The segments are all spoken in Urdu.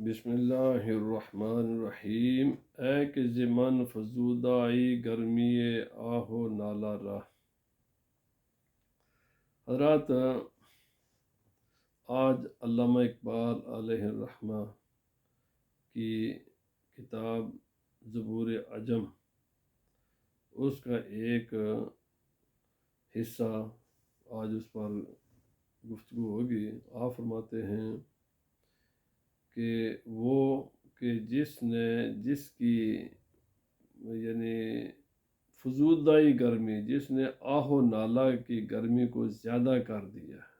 بسم اللہ الرحمن الرحیم۔ اے کہ زمن فزودائی گرمی آہو نالا راہ۔ حضرات، آج علامہ اقبال علیہ الرحمہ کی کتاب زبور عجم، اس کا ایک حصہ آج اس پر گفتگو ہوگی۔ آپ فرماتے ہیں کہ وہ کہ جس کی یعنی فزودائی گرمی، جس نے آہ و نالہ کی گرمی کو زیادہ کر دیا ہے۔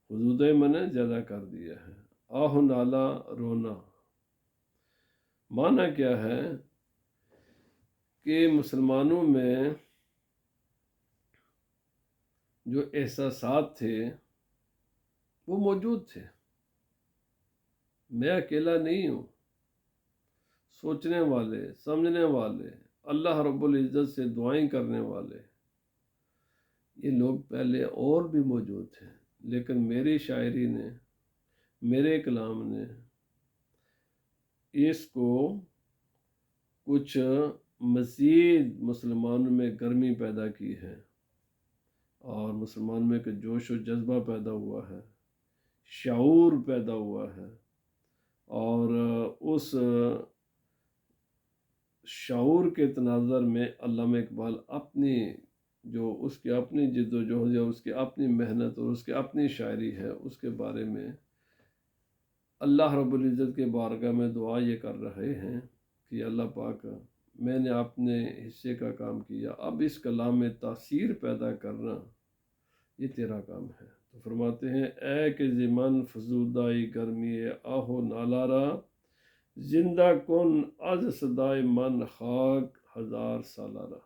فزودائی معنی زیادہ کر دیا ہے، آہ و نالہ رونا۔ معنی کیا ہے کہ مسلمانوں میں جو احساسات تھے وہ موجود تھے۔ میں اکیلا نہیں ہوں، سوچنے والے، سمجھنے والے، اللہ رب العزت سے دعائیں کرنے والے، یہ لوگ پہلے اور بھی موجود تھے، لیکن میری شاعری نے، میرے کلام نے اس کو کچھ مزید مسلمانوں میں گرمی پیدا کی ہے، اور مسلمان میں کہ جوش و جذبہ پیدا ہوا ہے، شعور پیدا ہوا ہے، اور اس شعور کے تناظر میں علامہ اقبال اس کی اپنی جد و جہد ہے، اس کی اپنی محنت اور اس کی اپنی شاعری ہے، اس کے بارے میں اللہ رب العزت کے بارگاہ میں دعا یہ کر رہے ہیں کہ اللہ پاک، میں نے اپنے حصے کا کام کیا، اب اس کلام میں تاثیر پیدا کرنا یہ تیرا کام ہے۔ تو فرماتے ہیں، اے کہ زمن فزودائی گرمی آہو نالارا، زندہ کن از صدائے من خاک ہزار سالارہ۔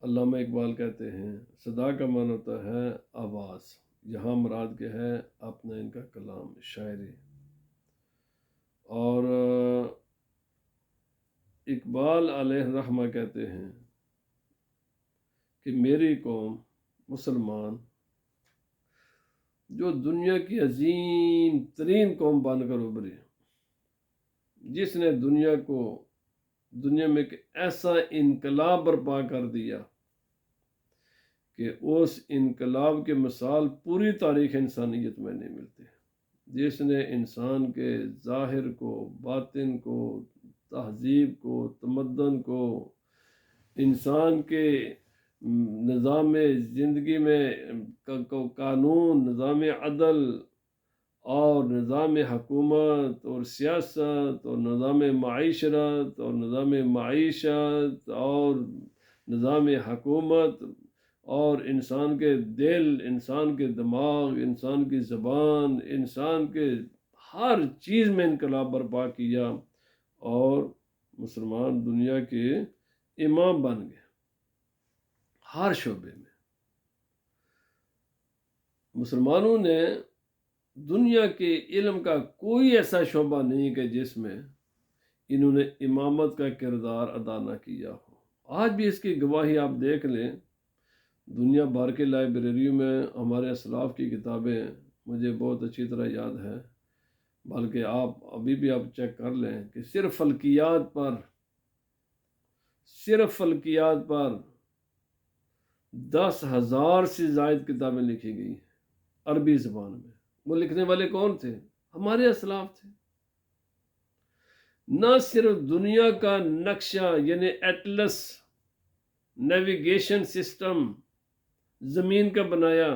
علامہ اقبال کہتے ہیں صدا کا معنی ہوتا ہے آواز، یہاں مراد کے ہے اپنا ان کا کلام، شاعری۔ اور اقبال علیہ الرحمہ کہتے ہیں کہ میری قوم مسلمان جو دنیا کی عظیم ترین قوم بن کر ابھری، جس نے دنیا میں ایک ایسا انقلاب برپا کر دیا کہ اس انقلاب کے مثال پوری تاریخ انسانیت میں نہیں ملتی، جس نے انسان کے ظاہر کو، باطن کو، تہذیب کو، تمدن کو، انسان کے نظام زندگی میں قانون، نظام عدل اور نظام حکومت اور سیاست اور نظام معاشرت اور نظام معیشت اور نظام حکومت اور انسان کے دل، انسان کے دماغ، انسان کی زبان، انسان کے ہر چیز میں انقلاب برپا کیا، اور مسلمان دنیا کے امام بن گئے ہر شعبے میں۔ مسلمانوں نے دنیا کے علم کا کوئی ایسا شعبہ نہیں کہ جس میں انہوں نے امامت کا کردار ادا نہ کیا ہو۔ آج بھی اس کی گواہی آپ دیکھ لیں، دنیا بھر کے لائبریریوں میں ہمارے اسلاف کی کتابیں مجھے بہت اچھی طرح یاد ہے، بلکہ آپ ابھی بھی آپ چیک کر لیں کہ صرف فلکیات پر 10,000 سے زائد کتابیں لکھی گئی ہیں عربی زبان میں۔ وہ لکھنے والے کون تھے؟ ہمارے اسلاف تھے۔ نہ صرف دنیا کا نقشہ یعنی ایٹلس، نیویگیشن سسٹم زمین کا بنایا،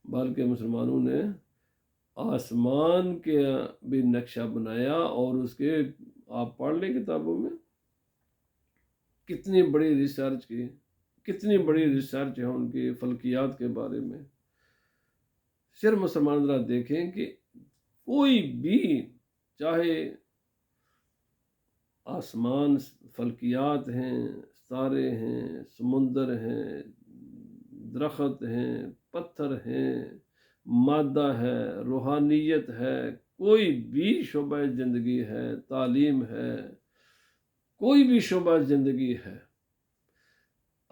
بلکہ مسلمانوں نے آسمان کے بھی نقشہ بنایا، اور اس کے آپ پڑھ لیں کتابوں میں کتنی بڑی ریسرچ کی، کتنی بڑی ریسرچ ہے ان کی فلکیات کے بارے میں۔ صرف مسلمان ذرا دیکھیں کہ کوئی بھی، چاہے آسمان، فلکیات ہیں، ستارے ہیں، سمندر ہیں، درخت ہیں، پتھر ہیں، مادہ ہے، روحانیت ہے، کوئی بھی شعبہ زندگی ہے، تعلیم ہے، کوئی بھی شعبہ زندگی ہے،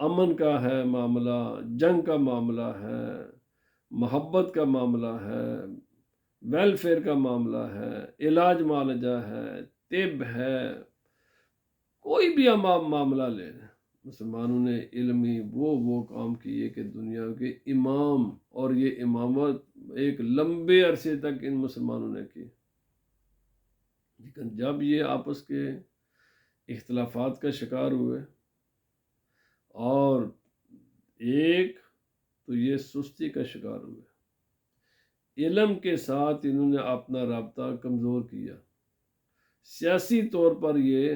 امن کا ہے معاملہ، جنگ کا معاملہ ہے، محبت کا معاملہ ہے، ویلفیئر کا معاملہ ہے، علاج معالجہ ہے، طب ہے، کوئی بھی معاملہ لے لیں، مسلمانوں نے علمی وہ کام کیے کہ دنیا کے امام، اور یہ امامت ایک لمبے عرصے تک ان مسلمانوں نے کی، لیکن جب یہ آپس کے اختلافات کا شکار ہوئے اور ایک تو یہ سستی کا شکار ہوئے، علم کے ساتھ انہوں نے اپنا رابطہ کمزور کیا، سیاسی طور پر یہ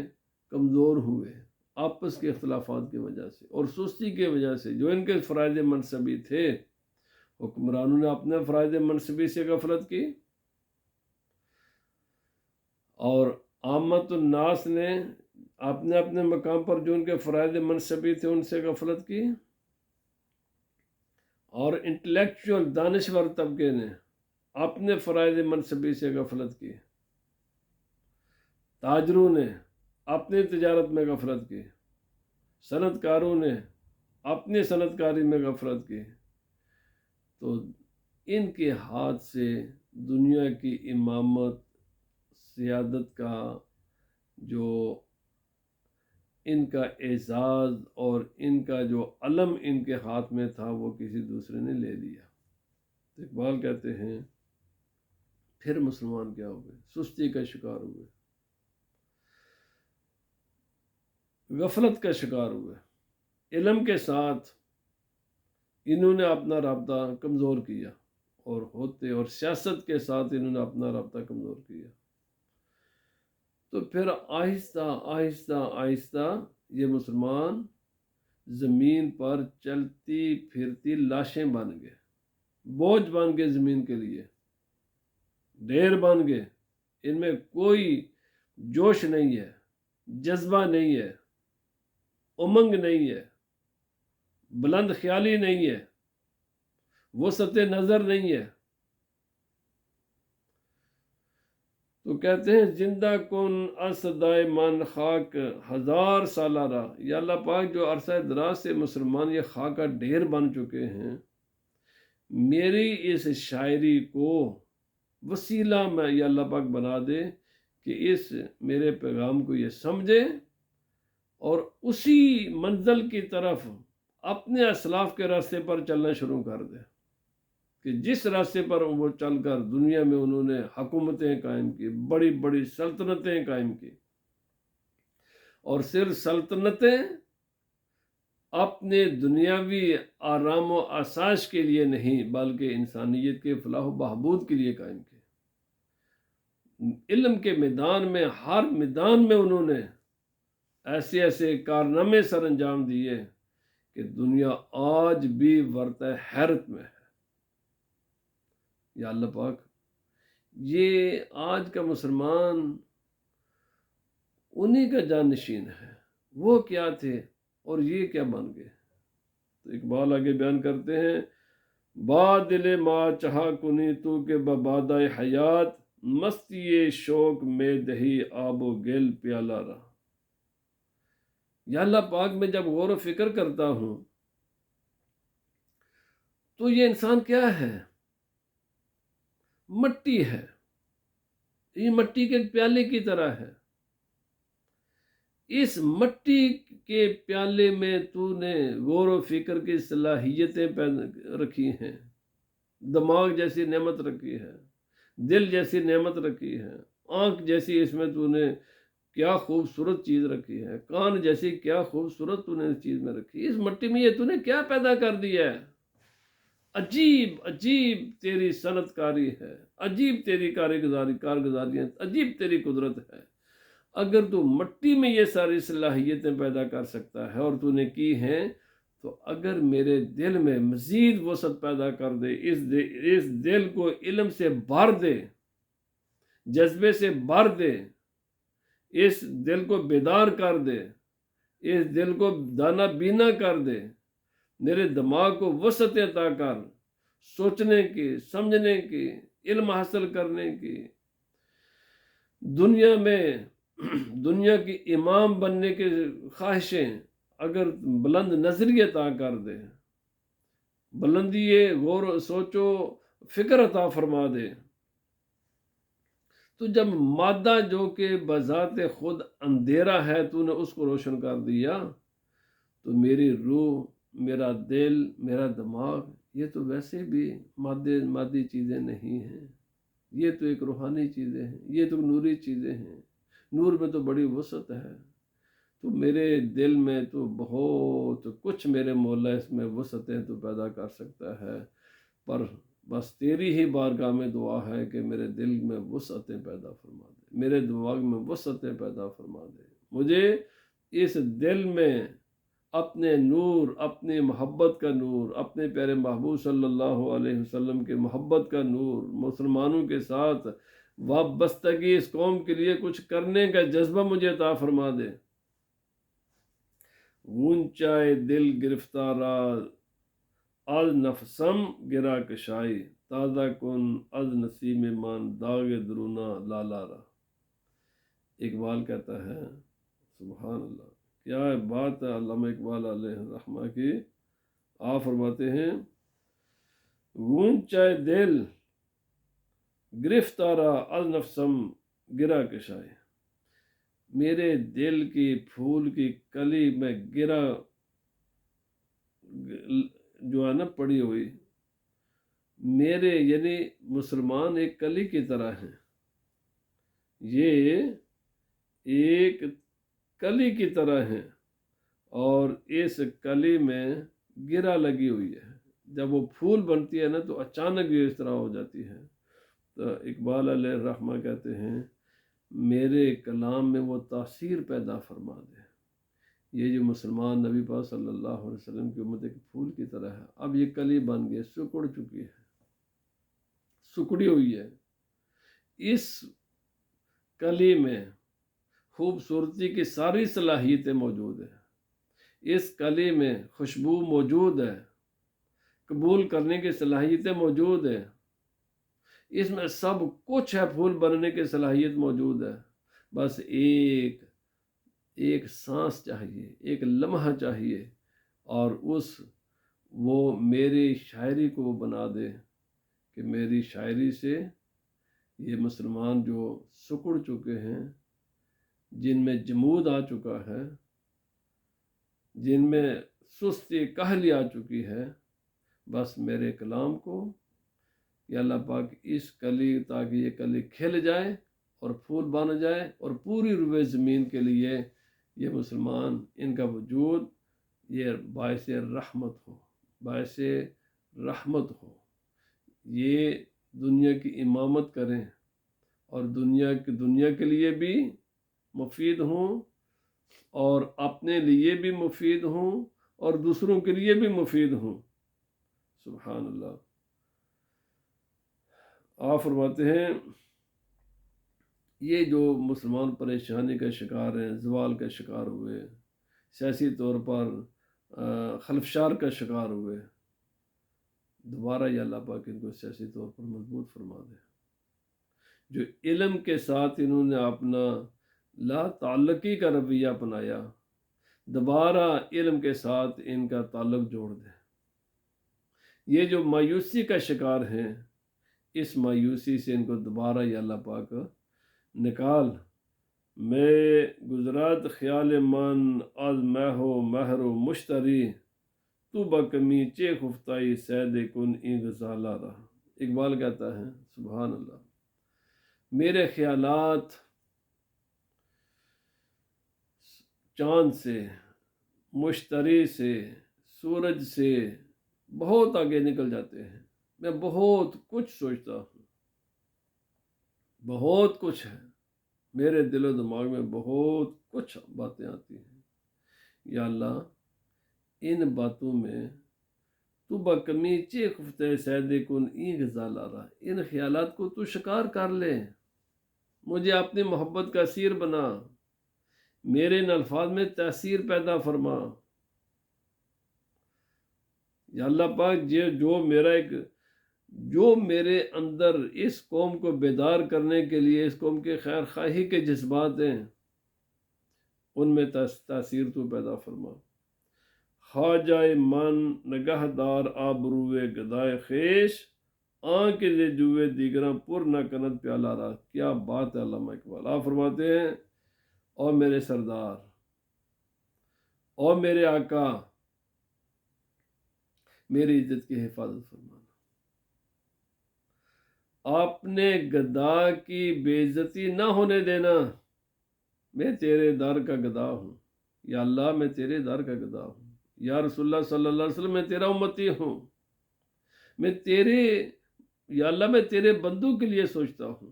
کمزور ہوئے آپس کے اختلافات کی وجہ سے اور سستی کی وجہ سے۔ جو ان کے فرائض منصبی تھے، حکمرانوں نے اپنے فرائض منصبی سے غفلت کی، اور عامت الناس نے اپنے اپنے مقام پر جو ان کے فرائض منصبی تھے ان سے غفلت کی، اور انٹلیکچوئل دانشور طبقے نے اپنے فرائض منصبی سے غفلت کی، تاجروں نے اپنی تجارت میں غفلت کی، صنعت کاروں نے اپنی صنعت کاری میں غفلت کی، تو ان کے ہاتھ سے دنیا کی امامت، سیادت کا جو ان کا اعزاز اور ان کا جو علم ان کے ہاتھ میں تھا وہ کسی دوسرے نے لے لیا۔ اقبال کہتے ہیں پھر مسلمان کیا ہوئے؟ سستی کا شکار ہوئے، غفلت کا شکار ہوئے، علم کے ساتھ انہوں نے اپنا رابطہ کمزور کیا، اور سیاست کے ساتھ انہوں نے اپنا رابطہ کمزور کیا، تو پھر آہستہ آہستہ آہستہ یہ مسلمان زمین پر چلتی پھرتی لاشیں بن گئے، بوجھ بن گئے زمین کے لیے، ڈھیر بن گئے، ان میں کوئی جوش نہیں ہے، جذبہ نہیں ہے، امنگ نہیں ہے، بلند خیالی نہیں ہے، وسعت نظر نہیں ہے۔ تو کہتے ہیں زندہ کن اسدائے من خاک ہزار سالہ رہا، یا اللہ پاک جو عرصہ دراز سے مسلمان یہ خاک کا ڈھیر بن چکے ہیں، میری اس شاعری کو وسیلہ میں یا اللہ پاک بنا دے کہ اس میرے پیغام کو یہ سمجھے اور اسی منزل کی طرف اپنے اسلاف کے راستے پر چلنا شروع کر دے، کہ جس راستے پر وہ چل کر دنیا میں انہوں نے حکومتیں قائم کی، بڑی بڑی سلطنتیں قائم کی، اور صرف سلطنتیں اپنے دنیاوی آرام و آسائش کے لیے نہیں بلکہ انسانیت کے فلاح و بہبود کے لیے قائم کی۔ علم کے میدان میں، ہر میدان میں انہوں نے ایسے ایسے کارنامے سر انجام دیے کہ دنیا آج بھی ورطہ حیرت میں ہے۔ یا اللہ پاک، یہ آج کا مسلمان انہی کا جانشین ہے، وہ کیا تھے اور یہ کیا بن گئے۔ تو اقبال آگے بیان کرتے ہیں، با دل ما چہا کنی تو کہ ببادہ حیات، مستی شوق میں دہی آب و گل پیالہ رہا۔ یا اللہ پاک، میں جب غور و فکر کرتا ہوں تو یہ انسان کیا ہے؟ مٹی ہے، یہ مٹی کے پیالے کی طرح ہے۔ اس مٹی کے پیالے میں تو نے غور و فکر کی صلاحیتیں رکھی ہیں، دماغ جیسی نعمت رکھی ہے، دل جیسی نعمت رکھی ہے، آنکھ جیسی اس میں تو نے کیا خوبصورت چیز رکھی ہے، کان جیسی کیا خوبصورت تو نے اس چیز میں رکھی، اس مٹی میں یہ تو نے کیا پیدا کر دیا ہے۔ عجیب عجیب تیری صنعت کاری ہے، عجیب تیری کارگزاری ہے، عجیب تیری قدرت ہے۔ اگر تو مٹی میں یہ ساری صلاحیتیں پیدا کر سکتا ہے اور تو نے کی ہیں، تو اگر میرے دل میں مزید وسعت پیدا کر دے، اس دل کو علم سے بھر دے، جذبے سے بھر دے، اس دل کو بیدار کر دے، اس دل کو دانا بینا کر دے، میرے دماغ کو وسعت عطا کر، سوچنے کی، سمجھنے کی، علم حاصل کرنے کی، دنیا میں دنیا کی امام بننے کے خواہشیں، اگر بلند نظری عطا کر دے، بلندی غور و سوچو فکر عطا فرما دے، تو جب مادہ جو کہ بذات خود اندھیرا ہے تو نے اس کو روشن کر دیا، تو میری روح، میرا دل، میرا دماغ، یہ تو ویسے بھی مادی چیزیں نہیں ہیں، یہ تو ایک روحانی چیزیں ہیں، یہ تو نوری چیزیں ہیں، نور میں تو بڑی وسعت ہے۔ تو میرے دل میں تو بہت کچھ میرے مولا اس میں وسعتیں تو پیدا کر سکتا ہے، پر بس تیری ہی بارگاہ میں دعا ہے کہ میرے دل میں وسعتیں پیدا فرما دے، میرے دماغ میں وسعتیں پیدا فرما دے، مجھے اس دل میں اپنے نور، اپنی محبت کا نور، اپنے پیارے محبوب صلی اللہ علیہ وسلم کے محبت کا نور، مسلمانوں کے ساتھ وابستگی، اس قوم کے لیے کچھ کرنے کا جذبہ مجھے عطا فرما دے۔ اونچائے دل گرفتارا از نفسم گرا کشائی، تازہ کن از نسیم مان داغ درونا لالارا۔ اقبال کہتا ہے، سبحان اللہ، کیا بات ہے علامہ اقبال علیہ الرحمہ کی۔ آپ فرماتے ہیں، اونچائے دل گرفتارا از نفسم گرا کشائی، میرے دل کی پھول کی کلی میں گرا جو ہے نا پڑی ہوئی، میرے یعنی مسلمان ایک کلی کی طرح ہیں، یہ ایک کلی کی طرح ہیں، اور اس کلی میں گرا لگی ہوئی ہے، جب وہ پھول بنتی ہے نا تو اچانک یہ اس طرح ہو جاتی ہے۔ تو اقبال علیہ الرحمہ کہتے ہیں، میرے کلام میں وہ تاثیر پیدا فرما دے۔ یہ جو مسلمان نبی پاک صلی اللہ علیہ وسلم کی امت ایک پھول کی طرح ہے، اب یہ کلی بن گئی، سکڑ چکی ہے، سکڑی ہوئی ہے۔ اس کلی میں خوبصورتی کی ساری صلاحیتیں موجود ہیں، اس کلی میں خوشبو موجود ہے، قبول کرنے کی صلاحیتیں موجود ہیں، اس میں سب کچھ ہے، پھول بننے کی صلاحیت موجود ہے، بس ایک سانس چاہیے، ایک لمحہ چاہیے، اور وہ میری شاعری کو بنا دے کہ میری شاعری سے یہ مسلمان جو سکڑ چکے ہیں، جن میں جمود آ چکا ہے، جن میں سستی کہلی آ چکی ہے، بس میرے کلام کو یا اللہ پاک اس کلی، تاکہ یہ کلی کھل جائے اور پھول بن جائے، اور پوری روئے زمین کے لیے یہ مسلمان، ان کا وجود یہ باعث رحمت ہو، باعث رحمت ہو، یہ دنیا کی امامت کریں، اور دنیا کے لیے بھی مفید ہوں، اور اپنے لیے بھی مفید ہوں، اور دوسروں کے لیے بھی مفید ہوں۔ سبحان اللہ۔ آپ فرماتے ہیں، یہ جو مسلمان پریشانی کا شکار ہیں، زوال کا شکار ہوئے، سیاسی طور پر خلفشار کا شکار ہوئے، دوبارہ یا اللہ پاک ان کو سیاسی طور پر مضبوط فرما دے۔ جو علم کے ساتھ انہوں نے اپنا لا تعلقی کا رویہ اپنایا، دوبارہ علم کے ساتھ ان کا تعلق جوڑ دے۔ یہ جو مایوسی کا شکار ہیں، اس مایوسی سے ان کو دوبارہ یا اللہ پاک نکال۔ میں گزرات خیال من از مہو مہر و مشتری، تو بکمی چے خفتائی سید کن این غزالہ رہا۔ اقبال کہتا ہے، سبحان اللہ، میرے خیالات چاند سے، مشتری سے، سورج سے بہت آگے نکل جاتے ہیں، میں بہت کچھ سوچتا ہوں، بہت کچھ ہے میرے دل و دماغ میں، بہت کچھ باتیں آتی ہیں، یا اللہ ان باتوں میں تو بکمی چے خفتہ سید کن این غزالہ رہا، ان خیالات کو تو شکار کر لے، مجھے اپنی محبت کا اسیر بنا، میرے ان الفاظ میں تاثیر پیدا فرما۔ یا اللہ پاک جو میرے اندر اس قوم کو بیدار کرنے کے لیے، اس قوم کے خیر خواہی کے جذبات ہیں، ان میں تاثیر تو پیدا فرما۔ خواجہ من نگہدار آبروئے گدائے خیش، آنکھ دے جوے دیگراں پر نہ کنت پیالہ را. کیا بات ہے علامہ اقبال. آپ فرماتے ہیں اور میرے سردار اور میرے آقا میری عزت کی حفاظت فرمانا. آپ نے گدا کی بے عزتی نہ ہونے دینا. میں تیرے در کا گدا ہوں یا اللہ، میں تیرے در کا گدا ہوں. یا رسول اللہ صلی اللہ علیہ وسلم، میں تیرا امتی ہوں. میں تیرے یا اللہ میں تیرے بندوں کے لیے سوچتا ہوں.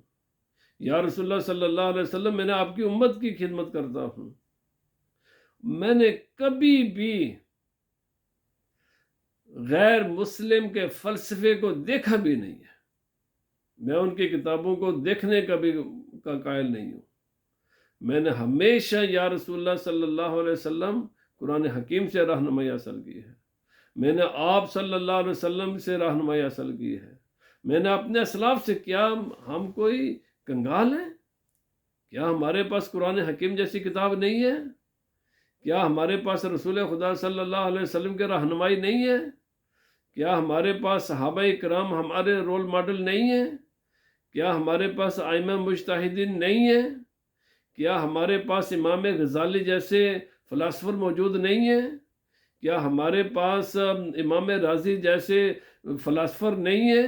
یا رسول اللہ صلی اللہ علیہ وسلم، میں نے آپ کی امت کی خدمت کرتا ہوں. میں نے کبھی بھی غیر مسلم کے فلسفے کو دیکھا بھی نہیں ہے. میں ان کی کتابوں کو دیکھنے کا بھی قائل نہیں ہوں. میں نے ہمیشہ یا رسول اللہ صلی اللہ علیہ وسلم قرآن حکیم سے رہنمائی حاصل کی ہے. میں نے آپ صلی اللہ علیہ وسلم سے رہنمائی حاصل کی ہے. میں نے اپنے اسلاف سے. کیا ہم کوئی کنگال ہیں؟ کیا ہمارے پاس قرآن حکیم جیسی کتاب نہیں ہے؟ کیا ہمارے پاس رسول خدا صلی اللہ علیہ وسلم کے رہنمائی نہیں ہے؟ کیا ہمارے پاس صحابہ کرام ہمارے رول ماڈل نہیں ہیں؟ کیا ہمارے پاس ائمہ مجتہدین نہیں ہیں؟ کیا ہمارے پاس امام غزالی جیسے فلاسفر موجود نہیں ہیں؟ کیا ہمارے پاس امام رازی جیسے فلاسفر نہیں ہیں؟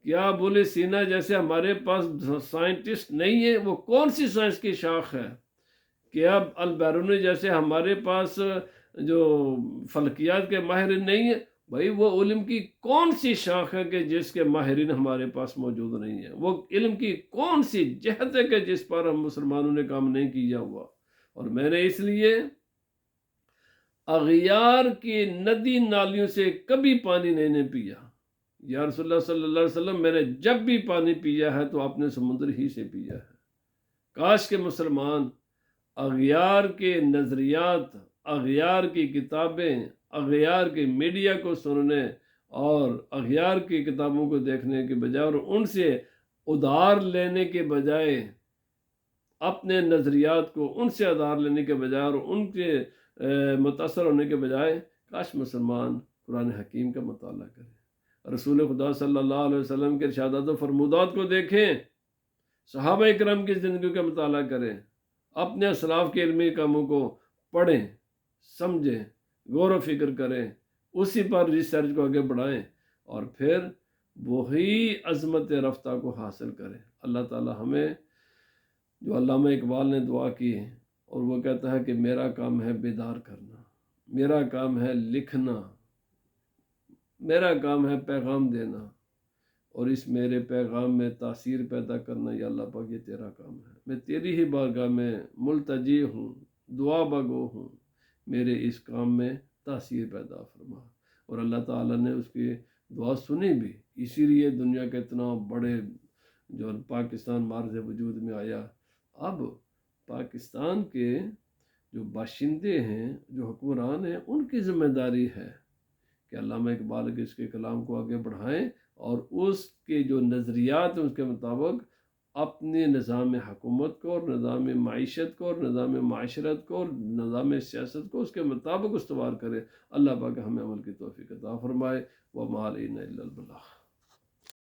کیا ابو سینا جیسے ہمارے پاس سائنٹسٹ نہیں ہیں؟ وہ کون سی سائنس کی شاخ ہے؟ کیا البیرونی جیسے ہمارے پاس جو فلکیات کے ماہرین نہیں ہیں؟ بھائی وہ علم کی کون سی شاخ ہے کہ جس کے ماہرین ہمارے پاس موجود نہیں ہیں؟ وہ علم کی کون سی جہت ہے کہ جس پر ہم مسلمانوں نے کام نہیں کیا ہوا؟ اور میں نے اس لیے اغیار کی ندی نالیوں سے کبھی پانی نہیں پیا. یا رسول اللہ صلی اللہ علیہ وسلم، میں نے جب بھی پانی پیا ہے تو اپنے سمندر ہی سے پیا ہے. کاش کے مسلمان اغیار کے نظریات، اغیار کی کتابیں، اغیار کے میڈیا کو سننے اور اغیار کی کتابوں کو دیکھنے کے بجائے اور ان سے ادھار لینے کے بجائے، اپنے نظریات کو ان سے ادھار لینے کے بجائے اور ان کے متاثر ہونے کے بجائے کاش مسلمان قرآن حکیم کا مطالعہ کریں، رسول خدا صلی اللہ علیہ وسلم کے ارشادات و فرمودات کو دیکھیں، صحابہ اکرام کی زندگی کا مطالعہ کریں، اپنے اسلاف کے علمی کاموں کو پڑھیں، سمجھیں، غور و فکر کریں، اسی پر ریسرچ کو آگے بڑھائیں اور پھر وہی عظمت رفتہ کو حاصل کریں. اللہ تعالی ہمیں، جو علامہ اقبال نے دعا کی ہے اور وہ کہتا ہے کہ میرا کام ہے بیدار کرنا، میرا کام ہے لکھنا، میرا کام ہے پیغام دینا، اور اس میرے پیغام میں تاثیر پیدا کرنا. یا اللہ پاک یہ تیرا کام ہے. میں تیری ہی بارگاہ میں ملتجی ہوں، دعا بگو ہوں، میرے اس کام میں تاثیر پیدا فرما. اور اللہ تعالیٰ نے اس کی دعا سنی بھی، اسی لیے دنیا کے اتنا بڑے جو پاکستان معرض وجود میں آیا. اب پاکستان کے جو باشندے ہیں، جو حکمران ہیں، ان کی ذمہ داری ہے کہ علامہ اقبال کے اس کے کلام کو آگے بڑھائیں اور اس کے جو نظریات ہیں اس کے مطابق اپنے نظام حکومت کو اور نظام معیشت کو اور نظام معاشرت کو اور نظام سیاست کو اس کے مطابق استوار کرے. اللہ پاک ہمیں عمل کی توفیق عطا فرمائے. وما علینا الا البلاغ.